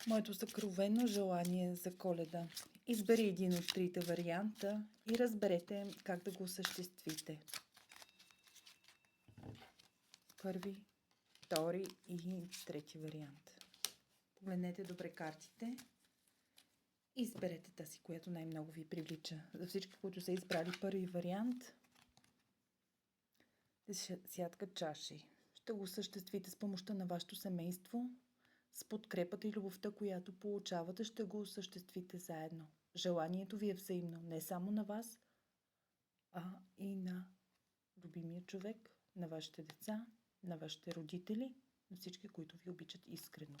Моето съкровено желание за Коледа. Избери един от трите варианта и разберете как да го осъществите. Първи, втори и трети вариант. Погледнете добре картите и изберете тази, която най-много ви привлича. За всички, които са избрали първи вариант, десятка чаши. Ще го осъществите с помощта на вашето семейство, с подкрепата и любовта, която получавате, ще го осъществите заедно. Желанието ви е взаимно, не само на вас, а и на любимия човек, на вашите деца, на вашите родители, на всички, които ви обичат искрено.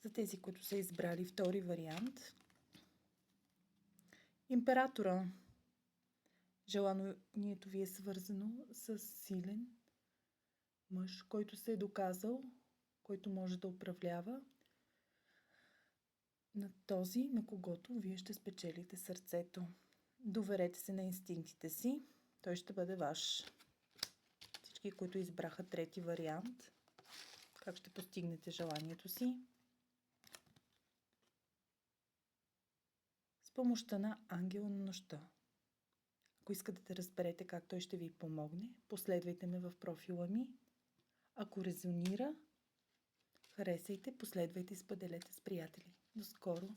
За тези, които са избрали втори вариант, императора. Желанието ви е свързано с силен мъж, който се е доказал, който може да управлява, на този, на когото вие ще спечелите сърцето. Доверете се на инстинктите си, той ще бъде ваш. Всички, които избраха трети вариант, как ще постигнете желанието си? С помощта на ангела на нощта. Ако искате да разберете как той ще ви помогне, последвайте ме в профила ми. Ако резонира, харесайте, последвайте и споделете с приятели. До скоро!